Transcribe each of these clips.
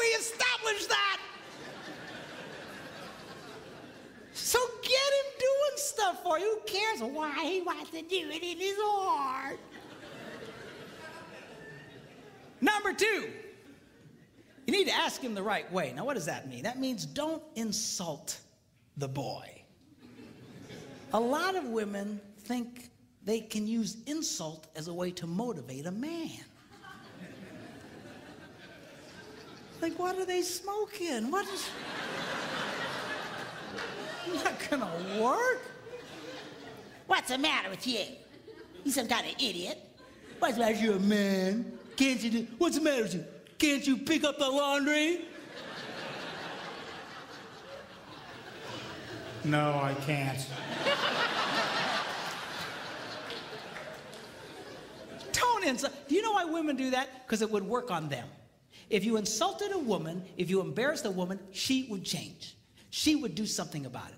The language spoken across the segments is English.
we established that. So get him doing stuff for you. Who cares why he wants to do it in his heart? Number 2, you need to ask him the right way. Now, what does that mean? That means don't insult the boy. A lot of women think they can use insult as a way to motivate a man. Like, what are they smoking? What is... Not gonna work. What's the matter with you? You some kind of idiot. What's the matter with you, a man? Can't you do... What's the matter with you? Can't you pick up the laundry? No, I can't. Don't insult. Do you know why women do that? Because it would work on them. If you insulted a woman, if you embarrassed a woman, she would change. She would do something about it.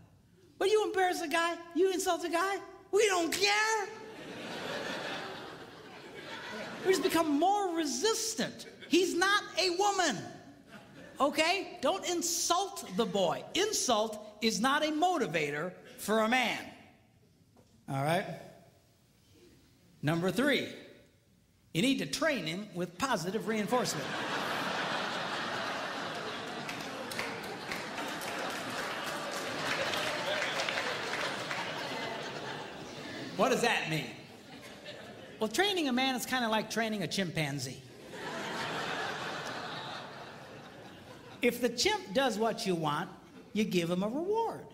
But you embarrass a guy, you insult a guy, we don't care. We just become more resistant. He's not a woman. Okay? Don't insult the boy. Insult is not a motivator for a man. All right? Number 3, you need to train him with positive reinforcement. What does that mean? Well, training a man is kind of like training a chimpanzee. If the chimp does what you want, you give him a reward.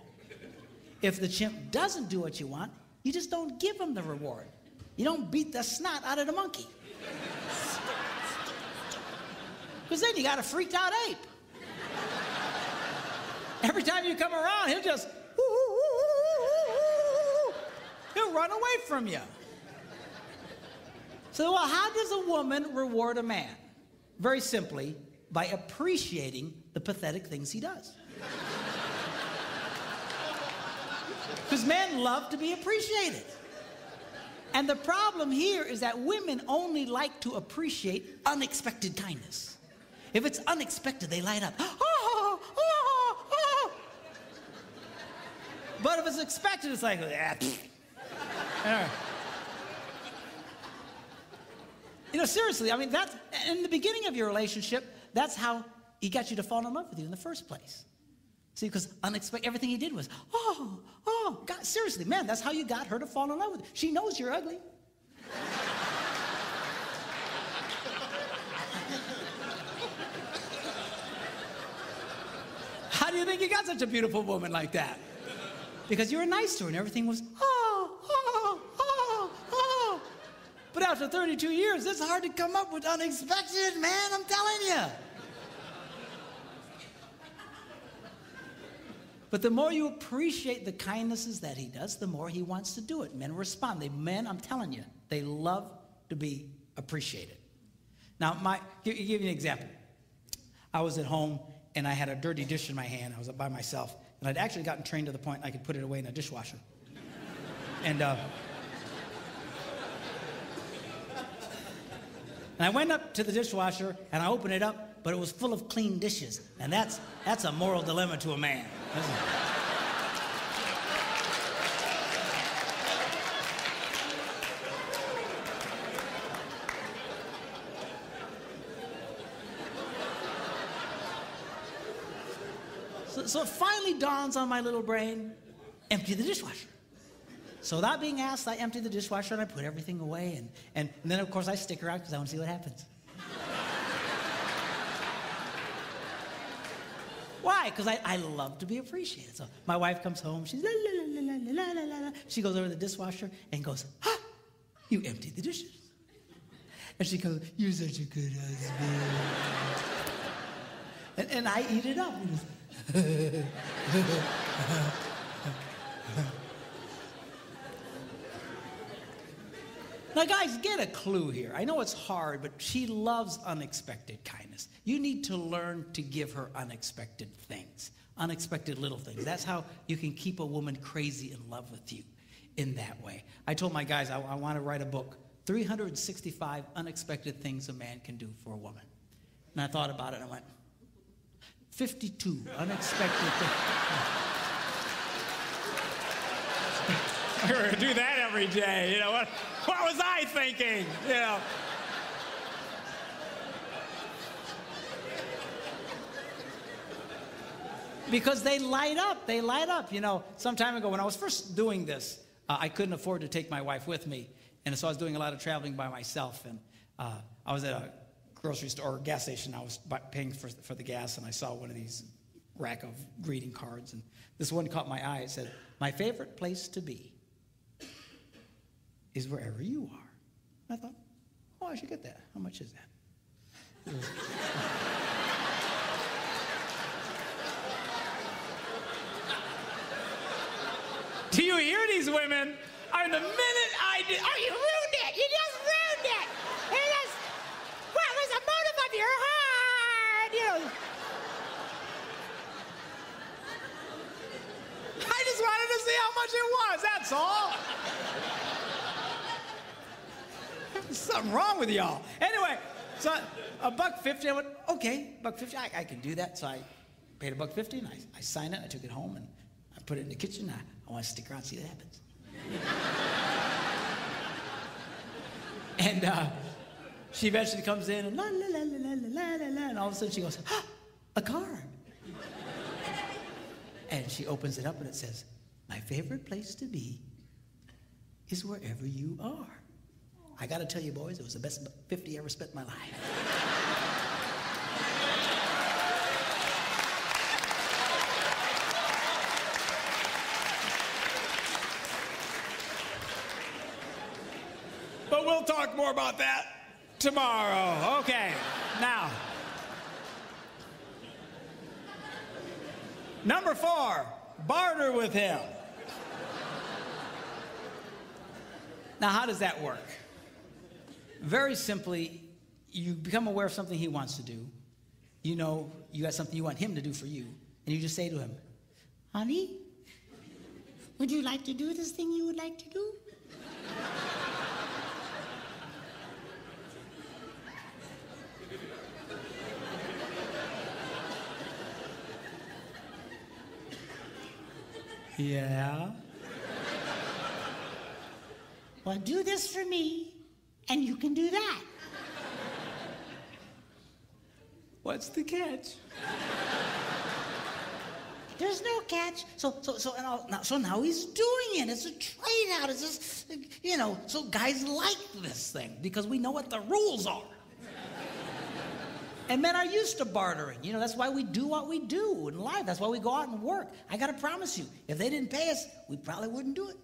If the chimp doesn't do what you want, you just don't give him the reward. You don't beat the snot out of the monkey. Because then you got a freaked out ape. Every time you come around, he'll just, he'll run away from you. So, well, how does a woman reward a man? Very simply, by appreciating the pathetic things he does. Because men love to be appreciated. And the problem here is that women only like to appreciate unexpected kindness. If it's unexpected, they light up. Oh, oh, oh. But if it's expected, it's like, You know, seriously, I mean, that's, in the beginning of your relationship, that's how he got you to fall in love with you in the first place. See, because unexpected, everything he did was, oh, God, seriously, man, that's how you got her to fall in love with you. She knows you're ugly. How do you think you got such a beautiful woman like that? Because you were nice to her and everything was, oh. But after 32 years, it's hard to come up with unexpected, man, I'm telling you. But the more you appreciate the kindnesses that he does, the more he wants to do it. Men respond. Men, I'm telling you, they love to be appreciated. Now, give you an example. I was at home, and I had a dirty dish in my hand. I was by myself, and I'd actually gotten trained to the point I could put it away in a dishwasher. And I went up to the dishwasher, and I opened it up, but it was full of clean dishes. And that's a moral dilemma to a man. So it finally dawns on my little brain, empty the dishwasher. So without being asked, I empty the dishwasher and I put everything away. And then, of course, I stick around because I want to see what happens. Why? Because I love to be appreciated. So my wife comes home. She's la, la, la, la, la, la, la, la. She goes over to the dishwasher and goes, you emptied the dishes. And she goes, you're such a good husband. and I eat it up. Now, guys, get a clue here. I know it's hard, but she loves unexpected kindness. You need to learn to give her unexpected things, unexpected little things. That's how you can keep a woman crazy in love with you in that way. I told my guys I want to write a book, 365 unexpected things a man can do for a woman. And I thought about it and I went, 52 unexpected things. We're going to do that every day. You know, what was I thinking? You know. Because they light up. You know, some time ago when I was first doing this, I couldn't afford to take my wife with me. And so I was doing a lot of traveling by myself. And I was at a grocery store or gas station. I was paying for the gas, and I saw one of these rack of greeting cards. And this one caught my eye. It said, "My favorite place to be is wherever you are." And I thought, oh, I should get that. How much is that? Do you hear these women? I mean, the minute I did, oh, you ruined it! You just ruined it! What was the motive of your heart? You know. I just wanted to see how much it was, that's all. There's something wrong with y'all. Anyway, so $1.50, I went, okay, $1.50, I can do that. So I paid $1.50, and I signed it, I took it home, and I put it in the kitchen. I want to stick around and see what happens. And she eventually comes in and la la la la la la la, and all of a sudden she goes, ah, a card. And she opens it up and it says, "My favorite place to be is wherever you are." I got to tell you, boys, it was the best 50 I ever spent in my life. But we'll talk more about that tomorrow. Okay, now. Number 4, barter with him. Now, how does that work? Very simply, you become aware of something he wants to do. You know you got something you want him to do for you, and you just say to him, "Honey, would you like to do this thing you would like to do?" Yeah. "Well, do this for me, and you can do that." What's the catch? There's no catch. So now he's doing it. It's a trade out. It's just, you know, so guys like this thing because we know what the rules are. And men are used to bartering. You know, that's why we do what we do in life. That's why we go out and work. I got to promise you, if they didn't pay us, we probably wouldn't do it.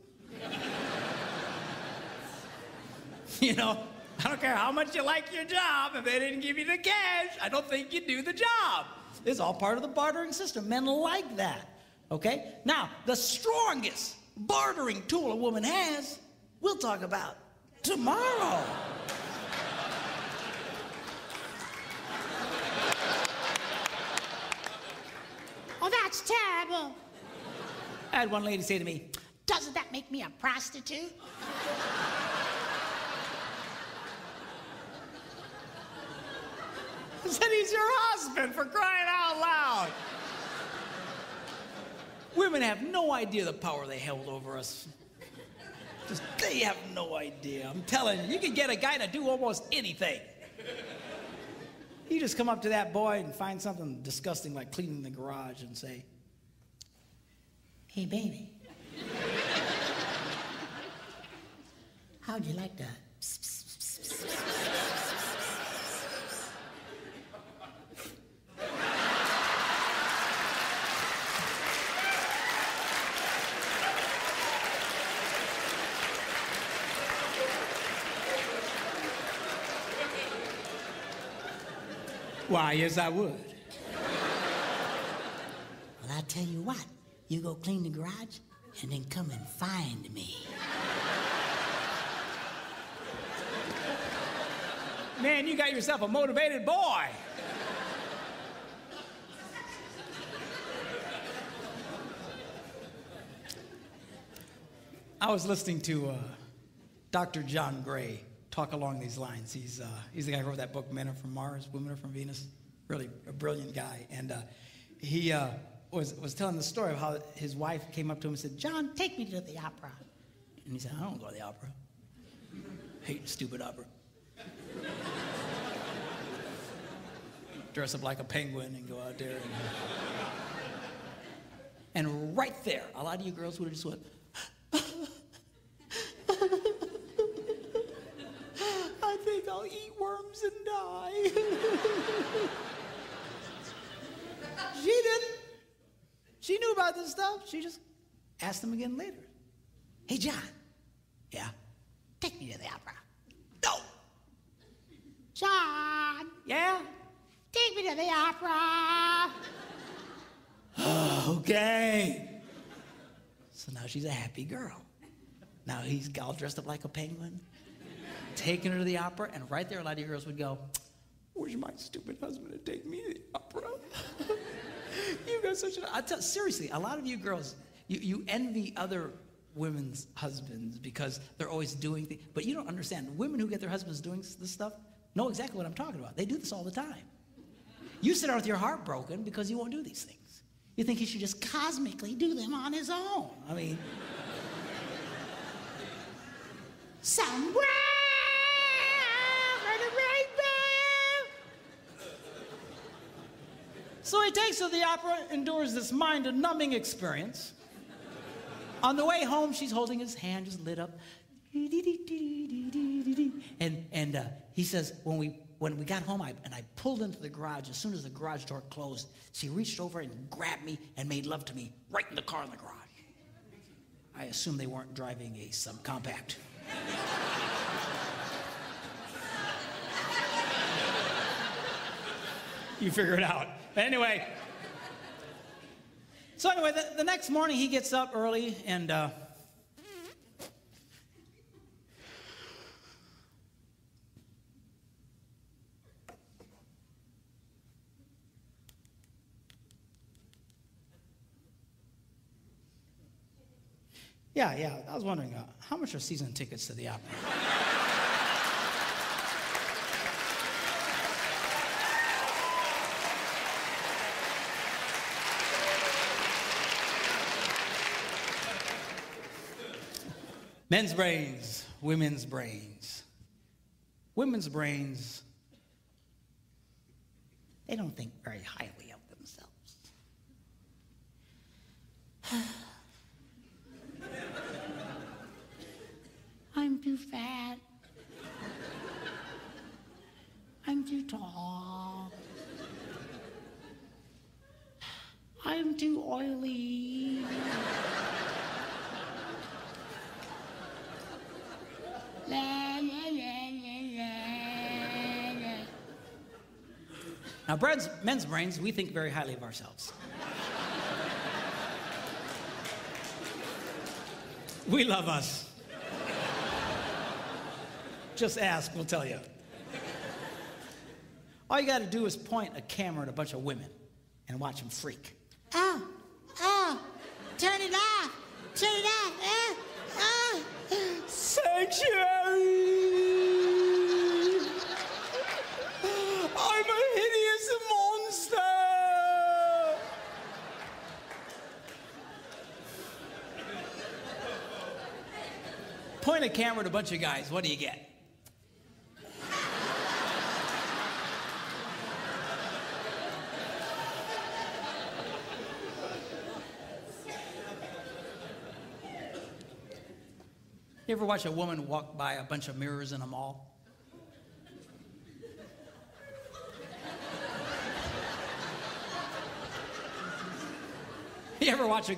You know, I don't care how much you like your job. If they didn't give you the cash, I don't think you'd do the job. It's all part of the bartering system. Men like that, okay? Now, the strongest bartering tool a woman has, we'll talk about tomorrow. Oh, that's terrible. I had one lady say to me, "Doesn't that make me a prostitute?" I said, he's your husband, for crying out loud. women have no idea the power they held over us. Just, they have no idea. I'm telling you, you can get a guy to do almost anything. You just come up to that boy and find something disgusting like cleaning the garage and say, "Hey, baby, how'd you like that?" Why, yes, I would. Well, I'll tell you what. You go clean the garage and then come and find me. Man, you got yourself a motivated boy. I was listening to Dr. John Gray talk along these lines. He's the guy who wrote that book, Men Are From Mars, Women Are From Venus. Really a brilliant guy. And he was telling the story of how his wife came up to him and said, "John, take me to the opera." And he said, "I don't go to the opera. I hate stupid opera. Dress up like a penguin and go out there." And right there, a lot of you girls would have just went, "I think I'll eat worms and die." She didn't. She knew about this stuff. She just asked him again later. "Hey, John." "Yeah." "Take me to the opera." "No." John, "Yeah." take me to the opera. "Okay." So now she's a happy girl. Now he's all dressed up like a penguin, taking her to the opera, and right there a lot of you girls would go, "Where's my stupid husband to take me to the opera?" You got such a... seriously, a lot of you girls, you envy other women's husbands because they're always doing things, but you don't understand. Women who get their husbands doing this stuff know exactly what I'm talking about. They do this all the time. You sit there with your heart broken because he won't do these things. You think he should just cosmically do them on his own. I mean... Somewhere over the rainbow. So he takes her to the opera, endures this mind-numbing experience. On the way home, she's holding his hand, just lit up. And he says, when we got home, I pulled into the garage. As soon as the garage door closed, she reached over and grabbed me and made love to me right in the car in the garage. I assume they weren't driving a subcompact. You figure it out. Anyway. So anyway, the next morning he gets up early and yeah, I was wondering, how much are season tickets to the opera? Men's brains, women's brains. Women's brains, they don't think very highly of themselves. I'm too fat. I'm too tall. I'm too oily. La, la, la, la, la. Now, men's brains, we think very highly of ourselves. We love us. Just ask, we'll tell you. All you got to do is point a camera at a bunch of women and watch them freak. Oh, turn it off. Turn it off. Sanctuary! I'm a hideous monster! Point a camera at a bunch of guys, what do you get? You ever watch a woman walk by a bunch of mirrors in a mall? You ever watch a